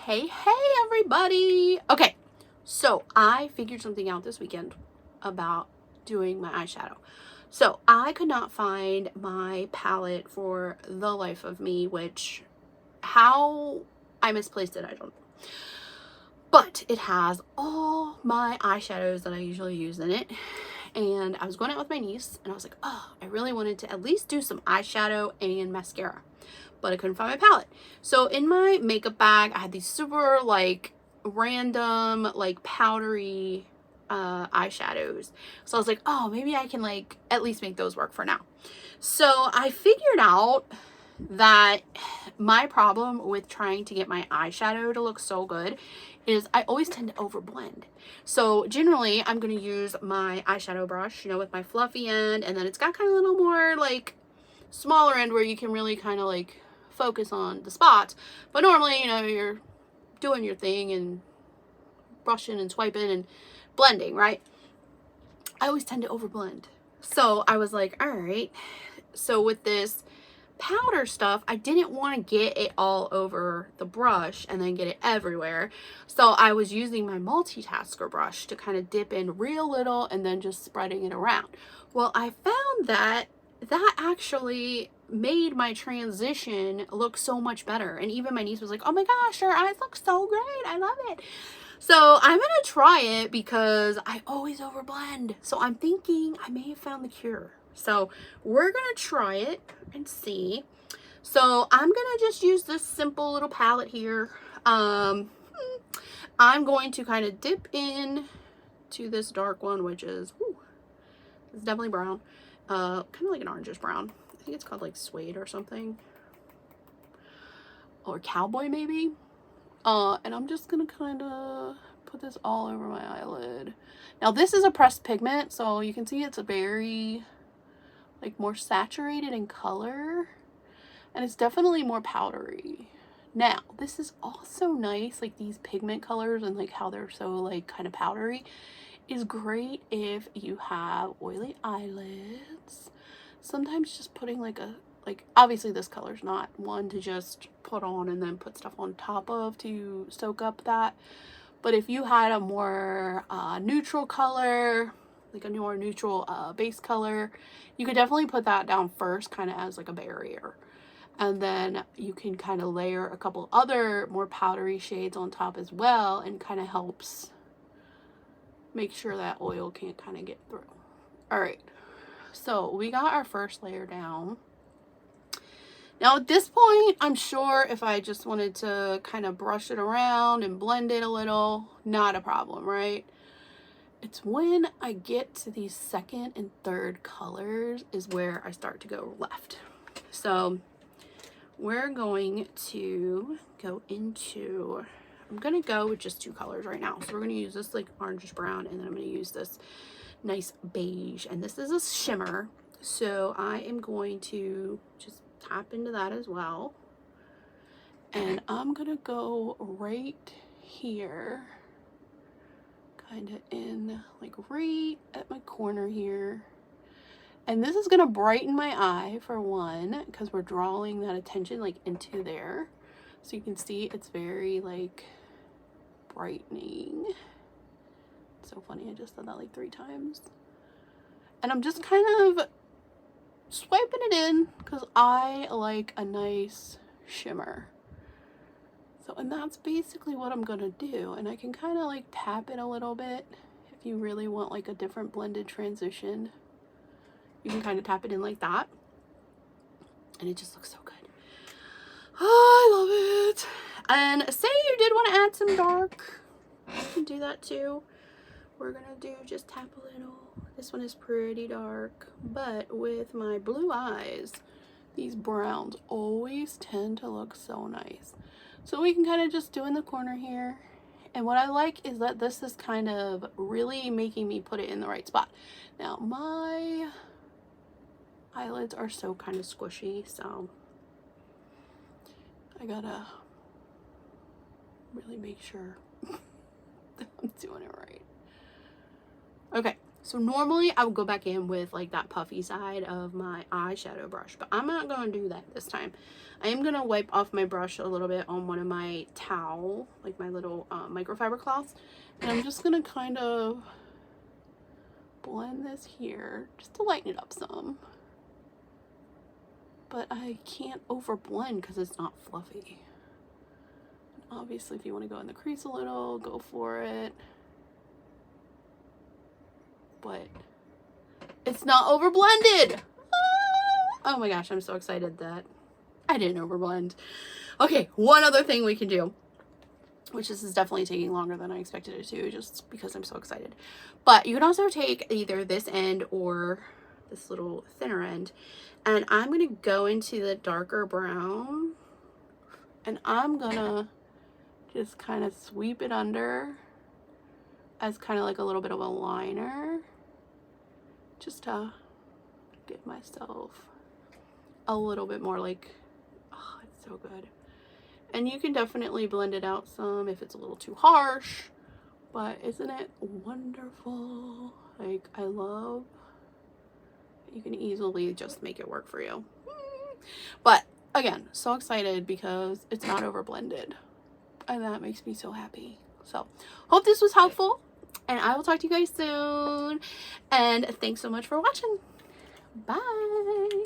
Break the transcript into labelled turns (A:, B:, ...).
A: Hey everybody. Okay, so I figured something out this weekend about doing my eyeshadow. So I could not find my palette for the life of me, which how I misplaced it, I don't know. But it has all my eyeshadows that I usually use in it. And I was going out with my niece and I was like, oh, I really wanted to at least do some eyeshadow and mascara, but I couldn't find my palette. So in my makeup bag, I had these super like random, like powdery eyeshadows. So I was like, oh, maybe I can like at least make those work for now. So I figured out that my problem with trying to get my eyeshadow to look so good is I always tend to overblend. So generally I'm going to use my eyeshadow brush, you know, with my fluffy end, and then it's got kind of a little more like smaller end where you can really kind of like focus on the spots. But normally, you know, you're doing your thing and brushing and swiping and blending, right? I always tend to overblend. So I was like, all right. So with this powder stuff, I didn't want to get it all over the brush and then get it everywhere. So I was using my multitasker brush to kind of dip in real little and then just spreading it around. Well, I found that actually made my transition look so much better. And even my niece was like, oh my gosh, your eyes look so great. I love it. So I'm going to try it because I always overblend. So I'm thinking I may have found the cure. So we're going to try it and see. So I'm going to just use this simple little palette here. I'm going to kind of dip in to this dark one, which is, it's definitely brown. Kind of like an orangish brown. I think it's called like suede or something. Or cowboy maybe. And I'm just going to kind of put this all over my eyelid. Now this is a pressed pigment, so you can see it's a very like more saturated in color, and it's definitely more powdery. Now this is also nice, like these pigment colors and like how they're so like kind of powdery is great if you have oily eyelids. Sometimes just putting like obviously this color's not one to just put on and then put stuff on top of to soak up that, but if you had a more neutral color, like a more neutral base color, you could definitely put that down first, kind of as like a barrier, and then you can kind of layer a couple other more powdery shades on top as well, and kind of helps make sure that oil can't kind of get through. All right, so we got our first layer down. Now at this point, I'm sure if I just wanted to kind of brush it around and blend it a little, not a problem, right? It's when I get to these second and third colors is where I start to go left. So we're going to go into, I'm going to go with just two colors right now. So we're going to use this like orangish brown, and then I'm going to use this nice beige, and this is a shimmer. So I am going to just tap into that as well. And I'm going to go right here, kind of in like right at my corner here, and this is going to brighten my eye for one, because we're drawing that attention like into there, so you can see it's very like brightening. It's so funny, I just said that like 3 times, and I'm just kind of swiping it in because I like a nice shimmer. So, and that's basically what I'm gonna do, and I can kind of like tap it a little bit if you really want like a different blended transition. You can kind of tap it in like that, and it just looks so good. Oh, I love it. And say you did want to add some dark, you can do that too. We're gonna do just tap a little. This one is pretty dark, but with my blue eyes, these browns always tend to look so nice. So we can kind of just do in the corner here. And what I like is that this is kind of really making me put it in the right spot. Now my eyelids are so kind of squishy, so I gotta really make sure that I'm doing it right. Okay, So normally I would go back in with like that puffy side of my eyeshadow brush, but I'm not going to do that this time. I am going to wipe off my brush a little bit on one of my towel, like my little microfiber cloths. And I'm just going to kind of blend this here just to lighten it up some. But I can't over blend because it's not fluffy. Obviously, if you want to go in the crease a little, go for it. But it's not over blended. Ah! Oh my gosh, I'm so excited that I didn't over blend. Okay, one other thing we can do, which this is definitely taking longer than I expected it to, just because I'm so excited. But you can also take either this end or this little thinner end, and I'm going to go into the darker brown, and I'm going to just kind of sweep it under as kind of like a little bit of a liner, just to give myself a little bit more like, oh, it's so good. And you can definitely blend it out some if it's a little too harsh, but isn't it wonderful? Like, I love, you can easily just make it work for you. But again, so excited because it's not over blended, and that makes me so happy. So hope this was helpful, and I will talk to you guys soon, and thanks so much for watching. Bye.